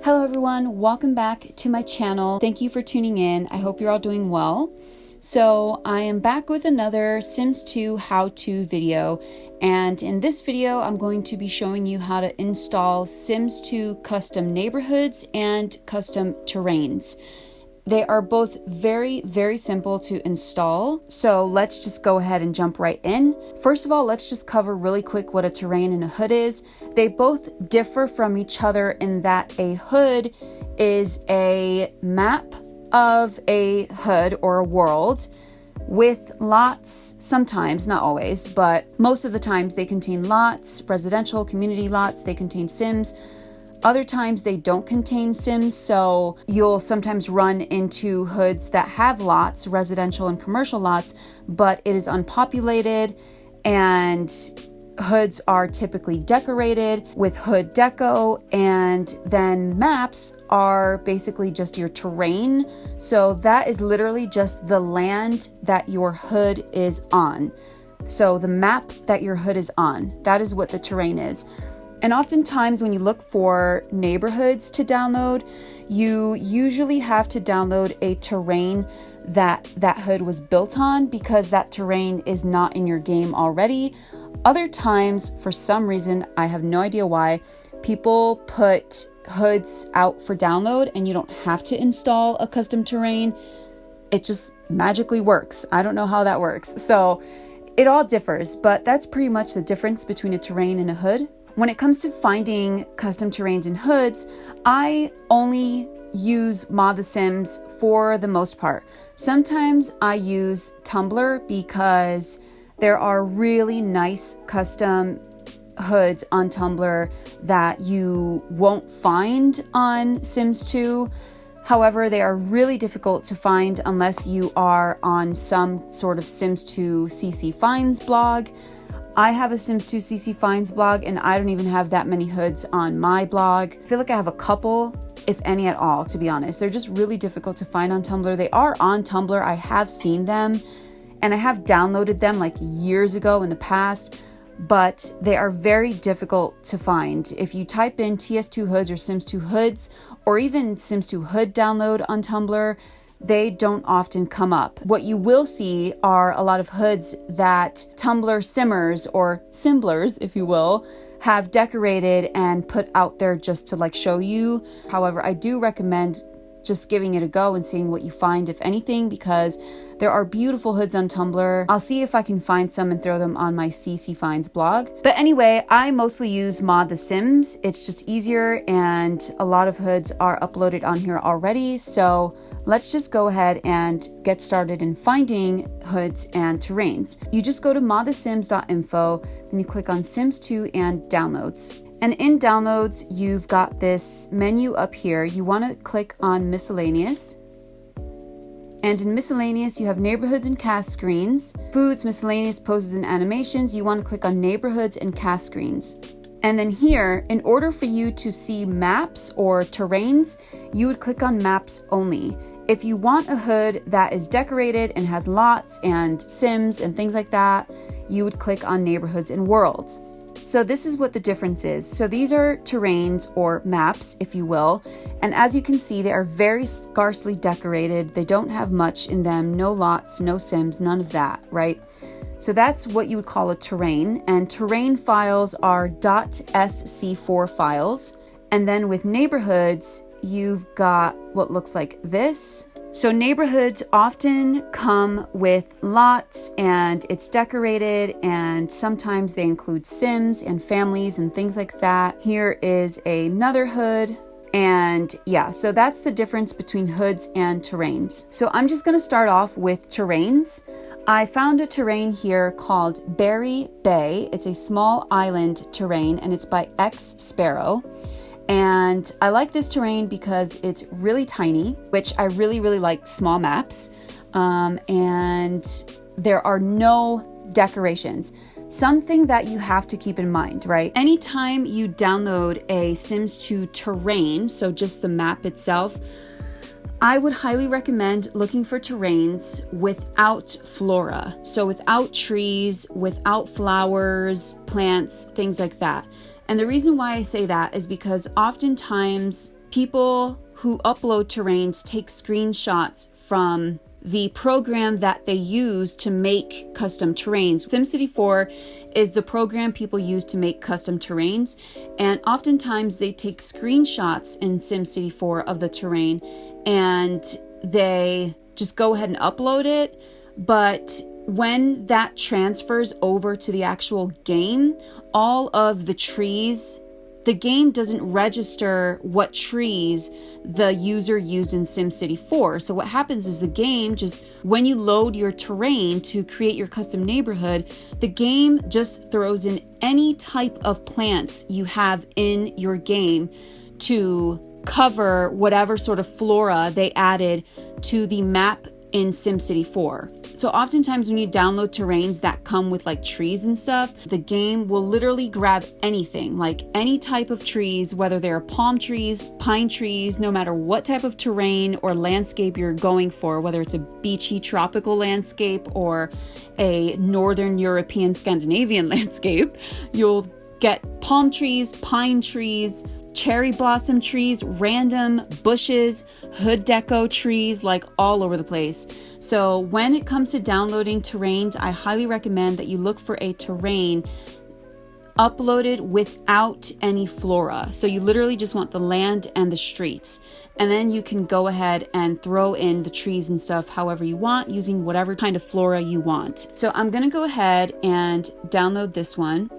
Hello everyone, welcome back to my channel. Thank you for tuning in. I hope you're all doing well. So I am back with another Sims 2 how-to video, and in this video I'm going to be showing you how to install Sims 2 custom neighborhoods and custom terrains. They are both very simple to install, so let's just go ahead and jump right in. First of all, let's just cover really quick what a terrain and a hood is. They both differ from each other in that a hood is a map of a hood or a world with lots, sometimes, not always, but most of the times they contain lots, residential, community lots, they contain Sims. Other times they don't contain Sims, so you'll sometimes run into hoods that have lots, residential and commercial lots, but it is unpopulated, and hoods are typically decorated with hood deco, and then maps are basically just your terrain. So that is literally just the land that your hood is on. So the map that your hood is on, that is what the terrain is. And oftentimes when you look for neighborhoods to download, you usually have to download a terrain that hood was built on, because that terrain is not in your game already. Other times, for some reason, I have no idea why, people put hoods out for download and you don't have to install a custom terrain. It just magically works. I don't know how that works. So it all differs, but that's pretty much the difference between a terrain and a hood. When it comes to finding custom terrains and hoods, I only use ModTheSims for the most part. Sometimes I use Tumblr because there are really nice custom hoods on Tumblr that you won't find on Sims 2. However, they are really difficult to find unless you are on some sort of Sims 2 CC Finds blog. I have a Sims 2 CC Finds blog, and I don't even have that many hoods on my blog. I feel like I have a couple, if any at all, to be honest. They're just really difficult to find on Tumblr. They are on Tumblr. I have seen them, and I have downloaded them like years ago in the past, but they are very difficult to find. If you type in TS2 hoods or Sims 2 hoods, or even Sims 2 hood download on Tumblr, they don't often come up. What you will see are a lot of hoods that Tumblr Simmers, or Simblers, if you will, have decorated and put out there just to like show you. However, I do recommend just giving it a go and seeing what you find, if anything, because there are beautiful hoods on Tumblr. I'll see if I can find some and throw them on my CC Finds blog. But anyway, I mostly use ModTheSims. It's just easier, and a lot of hoods are uploaded on here already. So let's just go ahead and get started in finding hoods and terrains. You just go to modthesims.info, then you click on Sims 2 and Downloads. And in Downloads, you've got this menu up here. You want to click on Miscellaneous. And in Miscellaneous, you have Neighborhoods and Cast Screens, Foods, Miscellaneous, Poses, and Animations. You want to click on Neighborhoods and Cast Screens. And then here, in order for you to see maps or terrains, you would click on Maps Only. If you want a hood that is decorated and has lots and Sims and things like that, you would click on Neighborhoods and Worlds. So this is what the difference is. So these are terrains, or maps, if you will. And as you can see, they are very sparsely decorated. They don't have much in them, no lots, no Sims, none of that, right? So that's what you would call a terrain. And terrain files are .sc4 files. And then with neighborhoods, you've got what looks like this. So neighborhoods often come with lots, and it's decorated, and sometimes they include Sims and families and things like that. Here is another hood. And yeah, so that's the difference between hoods and terrains. So I'm just going to start off with terrains. I found a terrain here called Berry Bay. It's a small island terrain, and it's by X Sparrow. And I like this terrain because it's really tiny, which I really like small maps. And there are no decorations. Something that you have to keep in mind, right? Anytime you download a Sims 2 terrain, so just the map itself, I would highly recommend looking for terrains without flora. So without trees, without flowers, plants, things like that. And the reason why I say that is because oftentimes people who upload terrains take screenshots from the program that they use to make custom terrains. SimCity 4 is the program people use to make custom terrains, and oftentimes they take screenshots in SimCity 4 of the terrain and they just go ahead and upload it. But when that transfers over to the actual game, all of the trees, the game doesn't register what trees the user used in SimCity 4. So what happens is the game just, when you load your terrain to create your custom neighborhood, the game just throws in any type of plants you have in your game to cover whatever sort of flora they added to the map in SimCity 4. So oftentimes when you download terrains that come with like trees and stuff, the game will literally grab anything, like any type of trees, whether they're palm trees, pine trees, no matter what type of terrain or landscape you're going for, whether it's a beachy tropical landscape or a Northern European Scandinavian landscape, you'll get palm trees, pine trees, cherry blossom trees, random bushes, hood deco trees, like all over the place. So when it comes to downloading terrains, I highly recommend that you look for a terrain uploaded without any flora. So you literally just want the land and the streets. And then you can go ahead and throw in the trees and stuff however you want, using whatever kind of flora you want. So I'm gonna go ahead and download this one.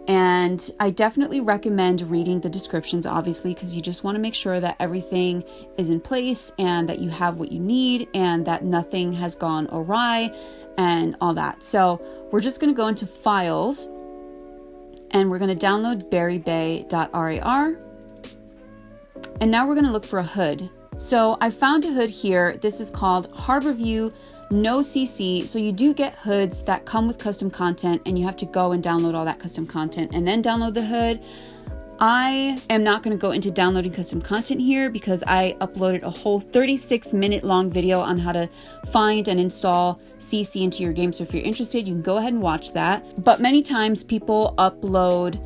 And I definitely recommend reading the descriptions, obviously, because you just want to make sure that everything is in place and that you have what you need and that nothing has gone awry and all that. So we're just going to go into Files and we're going to download berrybay.rar. And now we're going to look for a hood. So I found a hood here. This is called Harborview No CC. So you do get hoods that come with custom content and you have to go and download all that custom content and then download the hood. I am not going to go into downloading custom content here because I uploaded a whole 36-minute long video on how to find and install CC into your game. So if you're interested, you can go ahead and watch that. But many times people upload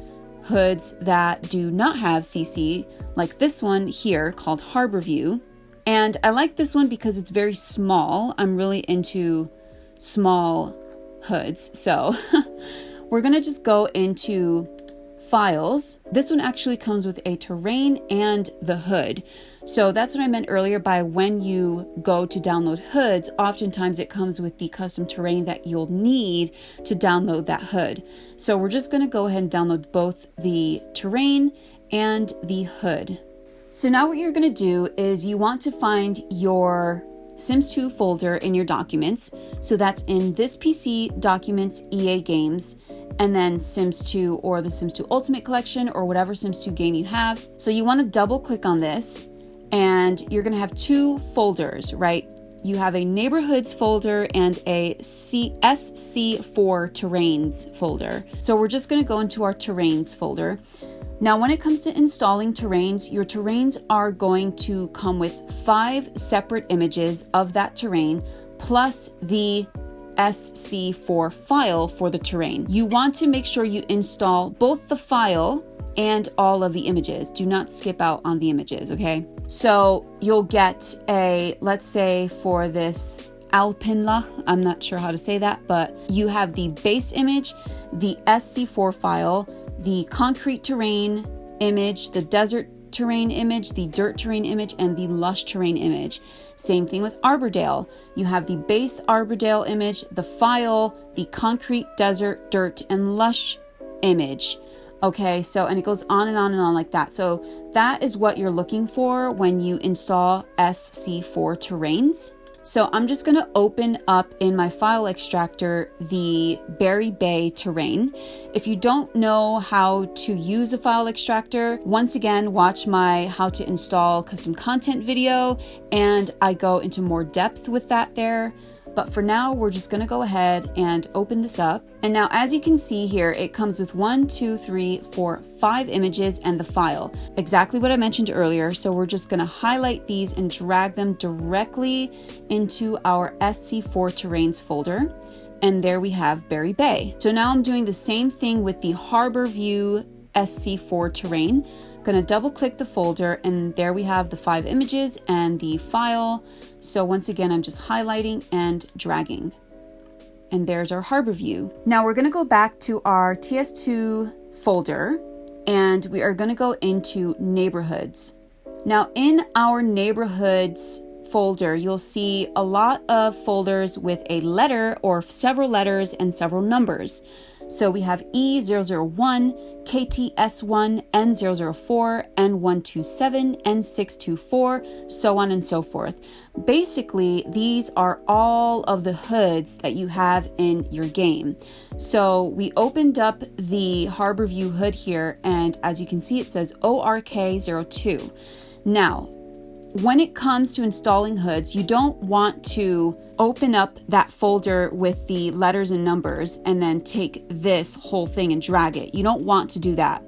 hoods that do not have CC, like this one here called Harborview. And I like this one because it's very small. I'm really into small hoods. So we're going to just go into Files. This one actually comes with a terrain and the hood. So that's what I meant earlier by when you go to download hoods, oftentimes it comes with the custom terrain that you'll need to download that hood. So we're just going to go ahead and download both the terrain and the hood. So now what you're going to do is you want to find your Sims 2 folder in your documents. So that's in this PC, Documents, EA Games, and then Sims 2 or the Sims 2 Ultimate Collection or whatever Sims 2 game you have. So you want to double click on this and you're going to have two folders, right? You have a Neighborhoods folder and a SC4 Terrains folder. So we're just going to go into our Terrains folder. Now, when it comes to installing terrains, your terrains are going to come with 5 separate images of that terrain, plus the SC4 file for the terrain. You want to make sure you install both the file and all of the images. Do not skip out on the images, okay? So you'll get a, let's say for this Alpinlach, I'm not sure how to say that, but you have the base image, the SC4 file, the concrete terrain image, the desert terrain image, the dirt terrain image, and the lush terrain image. Same thing with Arbordale. You have the base Arbordale image, the file, the concrete, desert, dirt, and lush image. Okay, so, and it goes on and on and on like that. So that is what you're looking for when you install SC4 terrains. So I'm just going to open up in my file extractor the Berry Bay terrain. If you don't know how to use a file extractor, once again, watch my how to install custom content video and I go into more depth with that there. But for now, we're just going to go ahead and open this up. And now, as you can see here, it comes with 1, 2, 3, 4, 5 images and the file. Exactly what I mentioned earlier. So we're just going to highlight these and drag them directly into our SC4 Terrains folder. And there we have Berry Bay. So now I'm doing the same thing with the Harborview SC4 terrain. Gonna double click the folder, and there we have the 5 images and the file. So once again, I'm just highlighting and dragging. And there's our harbor view. Now we're gonna go back to our TS2 folder, and we are gonna go into neighborhoods. Now in our neighborhoods folder, you'll see a lot of folders with a letter or several letters and several numbers. So we have E001, KTS1, N004, N127, N624, so on and so forth. Basically, these are all of the hoods that you have in your game. So we opened up the Harbor View hood here, and as you can see, it says ORK02. Now, when it comes to installing hoods, you don't want to open up that folder with the letters and numbers and then take this whole thing and drag it. You don't want to do that.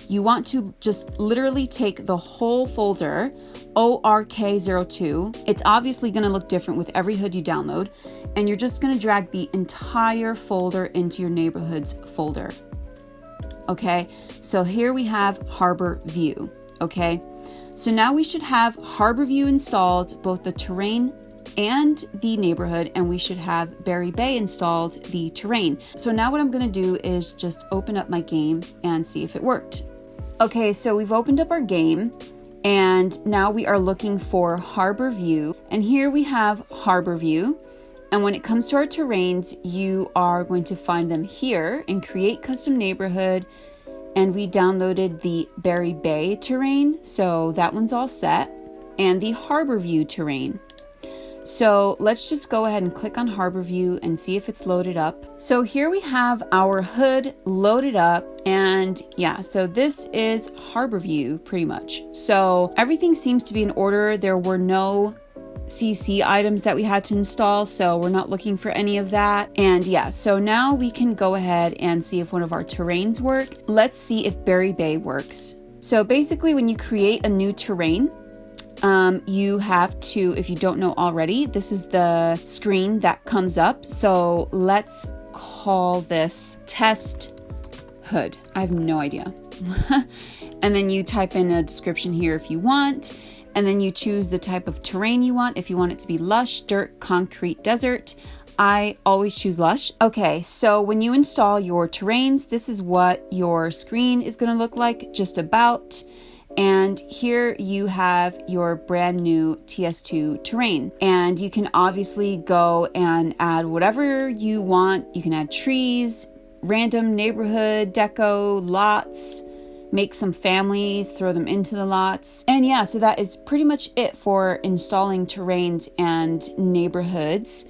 You want to just literally take the whole folder, ORK02. It's obviously going to look different with every hood you download, and you're just going to drag the entire folder into your neighborhoods folder. Okay, so here we have Harbor View. Okay. So now we should have Harbor View installed, both the terrain and the neighborhood, and we should have Berry Bay installed, the terrain. So now what I'm gonna do is just open up my game and see if it worked. Okay, so we've opened up our game, and now we are looking for Harbor View, and here we have Harbor View. And when it comes to our terrains, you are going to find them here in Create Custom Neighborhood. And we downloaded the Berry Bay terrain, so that one's all set, and the Harbor View terrain. So let's just go ahead and click on Harbor View and see if it's loaded up. So here we have our hood loaded up, and yeah, so this is Harbor View pretty much. So everything seems to be in order. There were no CC items that we had to install, so we're not looking for any of that. And yeah, so now we can go ahead and see if one of our terrains work. Let's see if Berry Bay works. So basically, when you create a new terrain, you have to, if you don't know already, this is the screen that comes up. So let's call this test hood. I have no idea. And then you type in a description here if you want. And then you choose the type of terrain you want. If you want it to be lush, dirt, concrete, desert. I always choose lush. Okay, so when you install your terrains, this is what your screen is gonna look like, just about. And here you have your brand new TS2 terrain. And you can obviously go and add whatever you want. You can add trees, random neighborhood, deco, lots, make some families, throw them into the lots. And yeah, so that is pretty much it for installing terrains and neighborhoods.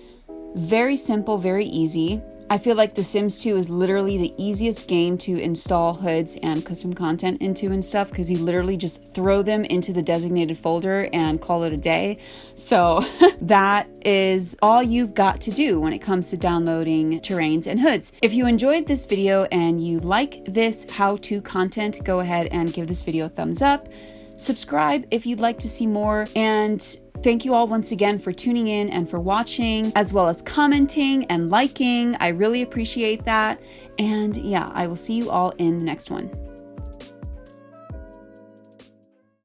Very simple, very easy. I feel like The Sims 2 is literally the easiest game to install hoods and custom content into and stuff, because you literally just throw them into the designated folder and call it a day. So that is all you've got to do when it comes to downloading terrains and hoods. If you enjoyed this video and you like this how-to content, go ahead and give this video a thumbs up. Subscribe if you'd like to see more, and thank you all once again for tuning in and for watching, as well as commenting and liking. I really appreciate that. And yeah, I will see you all in the next one.